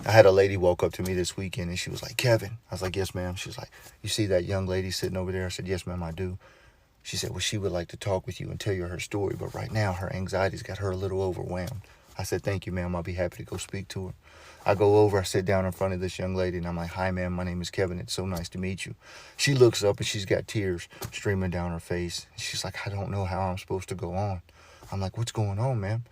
I had a lady walk up to me this weekend and she was like, Kevin. I was like, yes, ma'am. She was like, you see that young lady sitting over there? I said, yes, ma'am, I do. She said, well, she would like to talk with you and tell you her story, but right now her anxiety's got her a little overwhelmed. I said, thank you, ma'am. I'll be happy to go speak to her. I go over, I sit down in front of this young lady, and I'm like, hi, ma'am, my name is Kevin. It's so nice to meet you. She looks up, and she's got tears streaming down her face. She's like, I don't know how I'm supposed to go on. I'm like, what's going on, ma'am?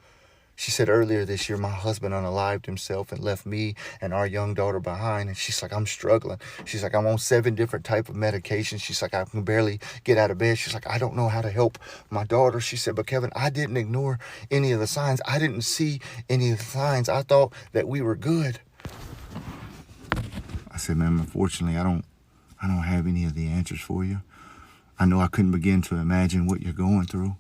She said earlier this year, my husband unalived himself and left me and our young daughter behind. And she's like, I'm struggling. She's like, I'm on 7 different type of medications. She's like, I can barely get out of bed. She's like, I don't know how to help my daughter. She said, but Kevin, I didn't ignore any of the signs. I didn't see any of the signs. I thought that we were good. I said, ma'am, unfortunately, I don't have any of the answers for you. I know I couldn't begin to imagine what you're going through.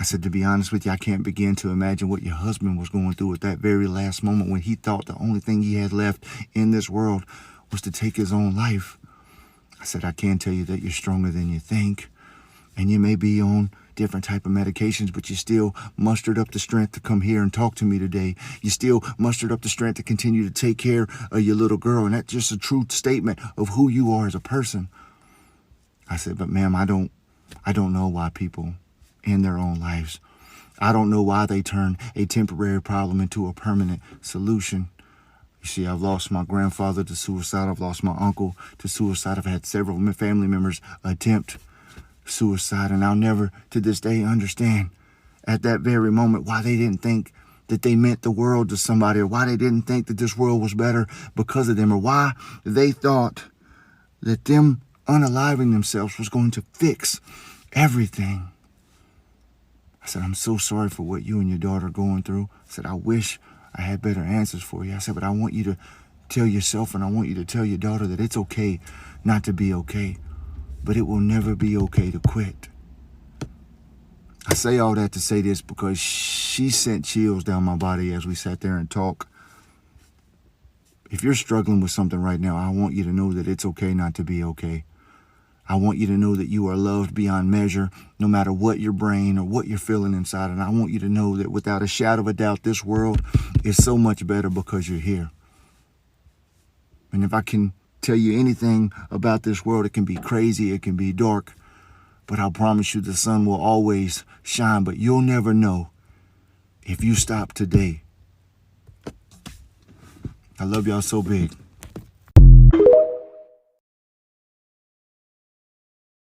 I said, to be honest with you, I can't begin to imagine what your husband was going through at that very last moment when he thought the only thing he had left in this world was to take his own life. I said, I can tell you that you're stronger than you think. And you may be on different type of medications, but you still mustered up the strength to come here and talk to me today. You still mustered up the strength to continue to take care of your little girl. And that's just a true statement of who you are as a person. I said, but ma'am, I don't know why people in their own lives. I don't know why they turn a temporary problem into a permanent solution. You see, I've lost my grandfather to suicide. I've lost my uncle to suicide. I've had several family members attempt suicide, and I'll never to this day understand at that very moment why they didn't think that they meant the world to somebody, or why they didn't think that this world was better because of them, or why they thought that them unaliving themselves was going to fix everything. I said, I'm so sorry for what you and your daughter are going through. I said, I wish I had better answers for you. I said, but I want you to tell yourself and I want you to tell your daughter that it's okay not to be okay, but it will never be okay to quit. I say all that to say this because she sent chills down my body as we sat there and talked. If you're struggling with something right now, I want you to know that it's okay not to be okay. I want you to know that you are loved beyond measure, no matter what your brain or what you're feeling inside. And I want you to know that without a shadow of a doubt, this world is so much better because you're here. And if I can tell you anything about this world, it can be crazy, it can be dark, but I promise you the sun will always shine. But you'll never know if you stop today. I love y'all so big.